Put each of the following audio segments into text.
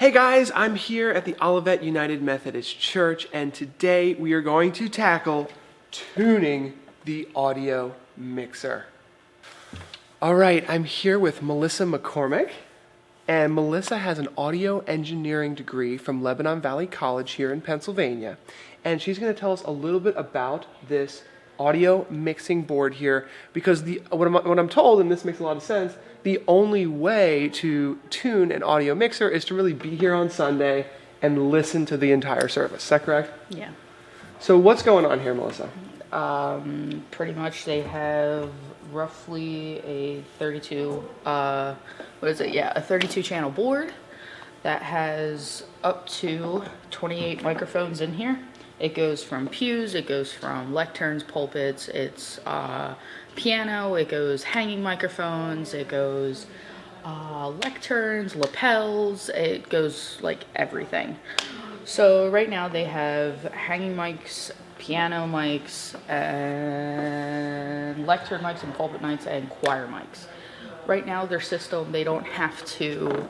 Hey guys, I'm here at the Olivet United Methodist Church, and today we are going to tackle tuning the audio mixer. All right, I'm here with Melissa McCormick, and Melissa has an audio engineering degree from Lebanon Valley College here in Pennsylvania, and she's going to tell us a little bit about this audio mixing board here, because what I'm told, and this makes a lot of sense, the only way to tune an audio mixer is to really be here on Sunday and listen to the entire service. Is that correct? Yeah. So what's going on here, Melissa? Pretty much they have roughly a 32, a 32 channel board that has up to 28 microphones in here. It goes from pews, it goes from lecterns, pulpits, it's piano, it goes hanging microphones, it goes lecterns, lapels, it goes like everything. So right now they have hanging mics, piano mics, and lectern mics and pulpit mics and choir mics. Right now their system, they don't have to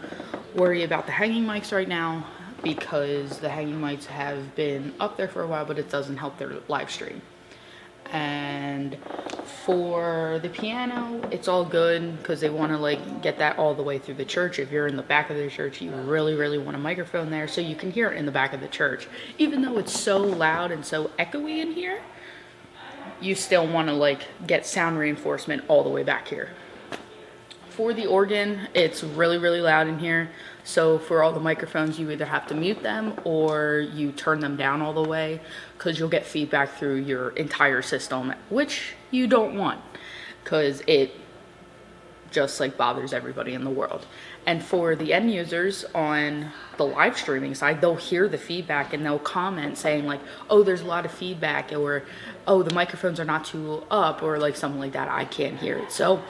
worry about the hanging mics right now, because the hanging mics have been up there for a while, but it doesn't help their live stream. And for the piano, it's all good because they want to like get that all the way through the church. If you're in the back of the church, you really want a microphone there so you can hear it in the back of the church. Even though it's so loud and so echoey in here, you still want to like get sound reinforcement all the way back here. For the organ, it's really loud in here. So for all the microphones, you either have to mute them or you turn them down all the way, because you'll get feedback through your entire system, which you don't want, because it just like bothers everybody in the world. And for the end users on the live streaming side, they'll hear the feedback and they'll comment saying like, oh, there's a lot of feedback, or oh, the microphones are not too up, or like something like that. I can't hear it. So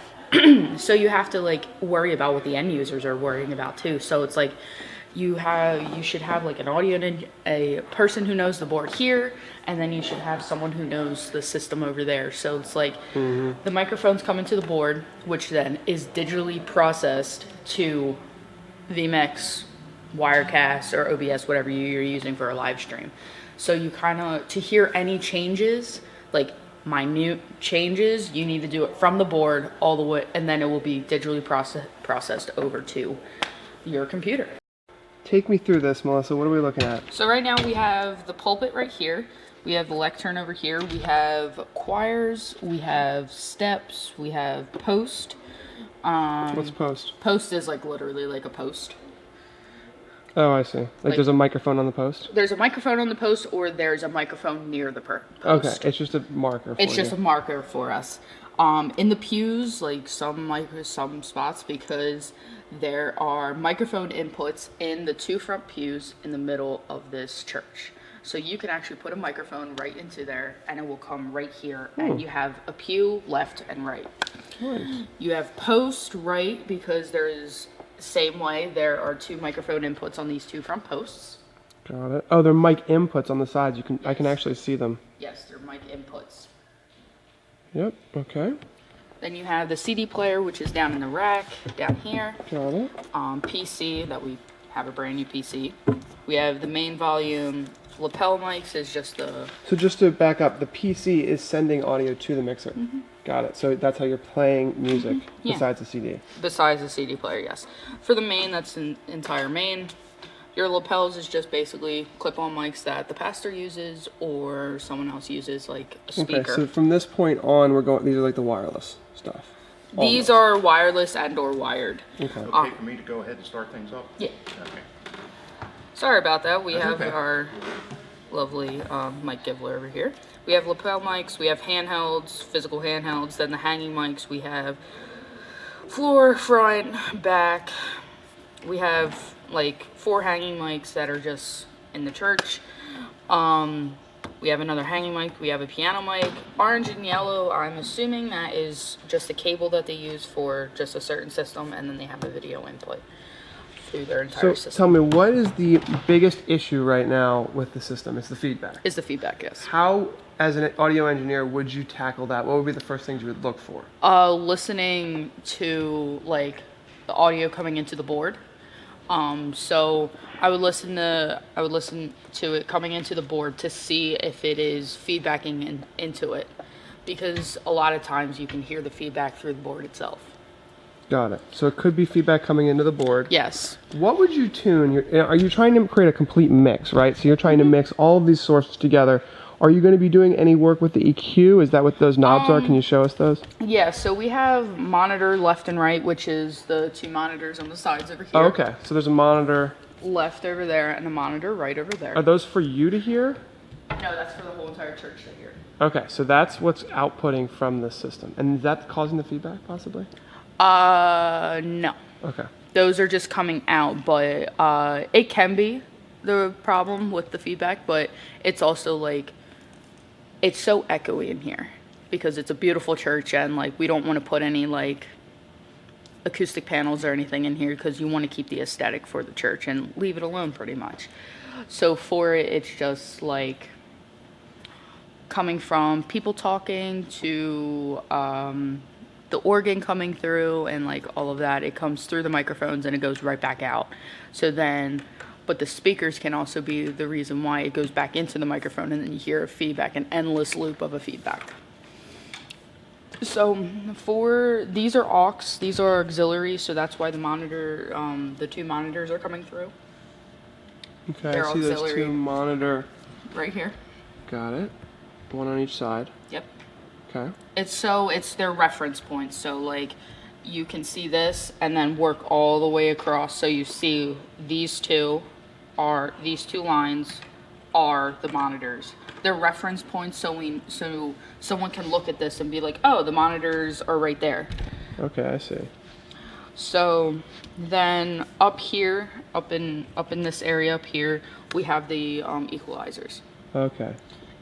so you have to like worry about what the end users are worrying about too. So it's like you should have like an audio, a person who knows the board here, and then you should have someone who knows the system over there. So it's like the microphones come into the board, which then is digitally processed to vMix, Wirecast, or OBS, whatever you're using for a live stream. So you kind of, to hear any changes, like minute changes, you need to do it from the board all the way, and then it will be digitally processed over to your computer. Take me through this, Melissa. What are we looking at? So right now we have the pulpit right here, we have the lectern over here, we have choirs, we have steps, we have post. What's post? Post is like literally like a post. Oh, I see. Like there's a microphone on the post? There's a microphone on the post, or there's a microphone near the post. Okay, it's just a marker for It's just a marker for us. In the pews, like some spots, because there are microphone inputs in the two front pews in the middle of this church. So you can actually put a microphone right into there, and it will come right here, and you have a pew left and right. Nice. You have post right, because there is, same way, there are two microphone inputs on these two front posts. Got it. Oh, they're mic inputs on the sides. I can actually see them. Yes, they're mic inputs. Yep, okay. Then you have the CD player, which is down in the rack, down here. Got it. PC, that we have a brand new PC. We have the main volume. Lapel mics is just the... So just to back up, the PC is sending audio to the mixer. Got it. So that's how you're playing music besides the CD. Besides the CD player, yes. For the main, that's an entire main. Your lapels is just basically clip-on mics that the pastor uses or someone else uses, like a speaker. Okay, so from this point on, these are like the wireless stuff. These are wireless and or wired. Okay. Okay for me to go ahead and start things up? Yeah. Okay. Sorry about that. We have okay. our lovely mic giveaway over here. We have lapel mics, we have handhelds, physical handhelds, then the hanging mics, we have floor, front, back. We have like 4 hanging mics that are just in the church. We have another hanging mic, we have a piano mic. Orange and yellow, I'm assuming that is just a cable that they use for just a certain system, and then they have a video input through their entire system. So tell me, what is the biggest issue right now with the system? It's the feedback. Is the feedback, yes. How, as an audio engineer, would you tackle that? What would be the first things you would look for? Listening to like the audio coming into the board. So I would listen to it coming into the board to see if it is feedbacking into it, because a lot of times you can hear the feedback through the board itself. Got it. So it could be feedback coming into the board. Yes. What would you tune? Are you trying to create a complete mix, right? So you're trying to mix all of these sources together. Are you going to be doing any work with the EQ? Is that what those knobs are? Can you show us those? Yeah, so we have monitor left and right, which is the two monitors on the sides over here. Oh, okay. So there's a monitor Left over there and a monitor right over there. Are those for you to hear? No, that's for the whole entire church to hear. Okay, so that's what's outputting from this system. And is that causing the feedback, possibly? No. Okay. Those are just coming out, but it can be the problem with the feedback, but it's also like, it's so echoey in here because it's a beautiful church, and like we don't want to put any like acoustic panels or anything in here because you want to keep the aesthetic for the church and leave it alone pretty much. So for it, it's just like coming from people talking to the organ coming through and like all of that. It comes through the microphones and it goes right back out. So then, but the speakers can also be the reason why it goes back into the microphone, and then you hear a feedback, an endless loop of a feedback. So for these are aux, these are auxiliary, so that's why the monitor, the two monitors are coming through. Okay, They're I see those auxiliary. two monitor. Right here. Got it. One on each side. Yep. Okay. It's their reference points. So like you can see this and then work all the way across. So you see these two lines are the monitors. They're reference points, so someone can look at this and be like, oh, the monitors are right there. Okay, I see. So then up here, up in this area up here, we have the equalizers. Okay.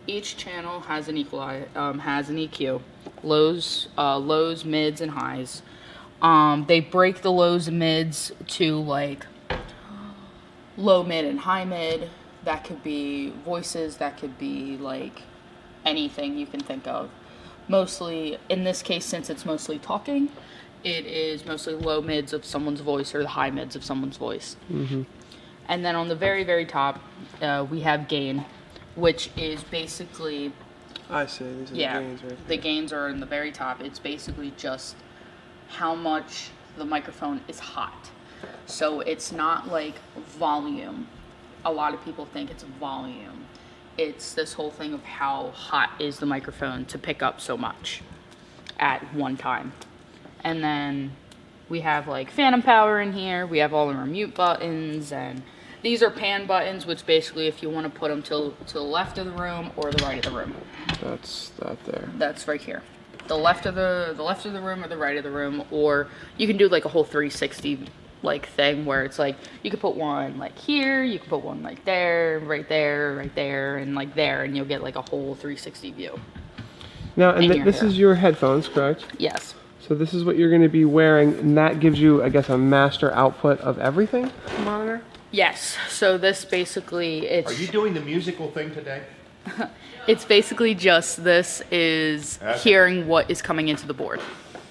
Each channel has an EQ, lows, mids, and highs. They break the lows and mids to like low mid and high mid. That could be voices, that could be like anything you can think of. Mostly, in this case, since it's mostly talking, it is mostly low mids of someone's voice or the high mids of someone's voice. Mm-hmm. And then on the very, very top, we have gain, which is basically... I see. These are the gains right there. The gains are in the very top. It's basically just how much the microphone is hot. So it's not like volume. A lot of people think it's volume. It's this whole thing of how hot is the microphone to pick up so much at one time. And then we have like phantom power in here. We have all of our mute buttons, and these are pan buttons, which basically if you want to put them to the left of the room or the right of the room. That's that there. That's right here. The left of the room or the right of the room, or you can do like a whole 360 like thing where it's like you could put one like here, you could put one like there, right there, and like there, and you'll get like a whole 360 view. Now, and this is your headphones, correct? Yes. So this is what you're going to be wearing, and that gives you, I guess, a master output of everything, the monitor? Yes. So this basically, Are you doing the musical thing today? it's basically just this is hearing what is coming into the board.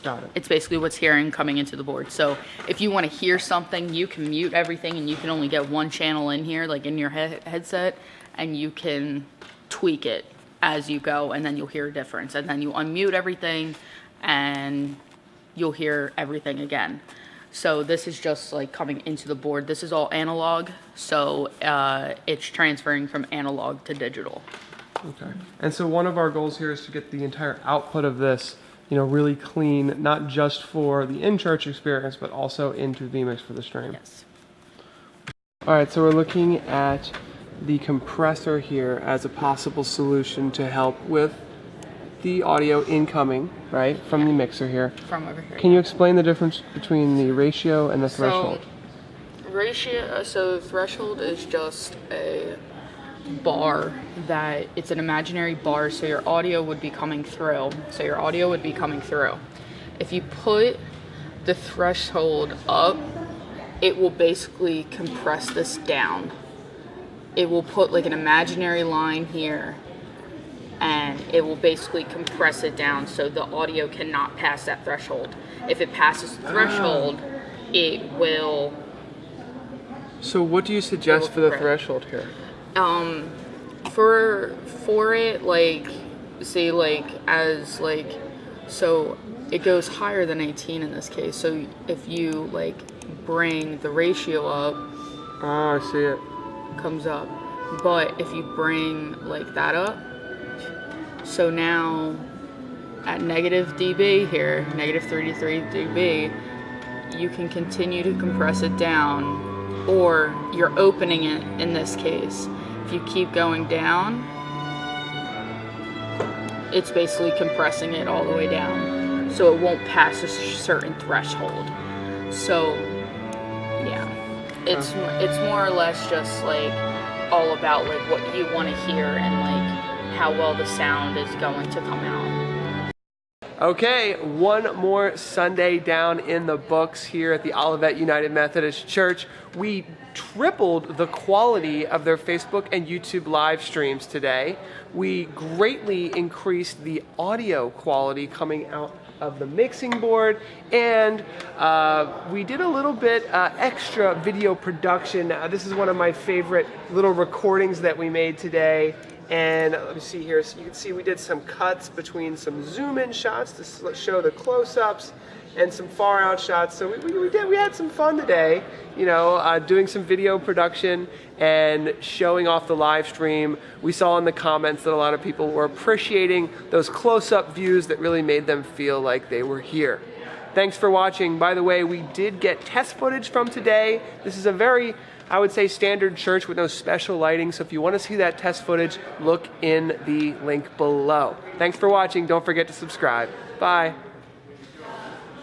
Got it. It's basically what's hearing coming into the board. So if you want to hear something, you can mute everything and you can only get one channel in here, like in your headset, and you can tweak it as you go, and then you'll hear a difference. And then you unmute everything and you'll hear everything again. So this is just like coming into the board. This is all analog, so it's transferring from analog to digital. Okay. And so one of our goals here is to get the entire output of this, really clean, not just for the in-church experience, but also into vMix for the stream. Yes. All right, so we're looking at the compressor here as a possible solution to help with the audio incoming, right, from the mixer here. From over here. Can you explain the difference between the ratio and the threshold? So threshold is just a bar that it's an imaginary bar, so your audio would be coming through. If you put the threshold up, it will basically compress this down. It will put like an imaginary line here, and it will basically compress it down so the audio cannot pass that threshold. If it passes the threshold, it will So what do you suggest for the Correct. threshold here? For it, like, say, like, as, like, so it goes higher than 18 in this case. So if you, like, bring the ratio up, Oh, I see it. comes up. But if you bring, like, that up, so now at negative dB here, negative 33 dB, you can continue to compress it down, or you're opening it in this case. If you keep going down, it's basically compressing it all the way down, so it won't pass a certain threshold. So yeah, it's more or less just like all about like what you want to hear and like how well the sound is going to come out. Okay, one more Sunday down in the books here at the Olivet United Methodist Church. We tripled the quality of their Facebook and YouTube live streams today. We greatly increased the audio quality coming out of the mixing board, and we did a little bit extra video production. This is one of my favorite little recordings that we made today. And let me see here, so you can see we did some cuts between some zoom in shots to show the close-ups and some far out shots. So we had some fun today, you know, doing some video production and showing off the live stream. We saw in the comments that a lot of people were appreciating those close-up views that really made them feel like they were here. Thanks for watching. By the way, we did get test footage from today. This is a very, I would say, standard church with no special lighting. So if you want to see that test footage, look in the link below. Thanks for watching. Don't forget to subscribe. Bye.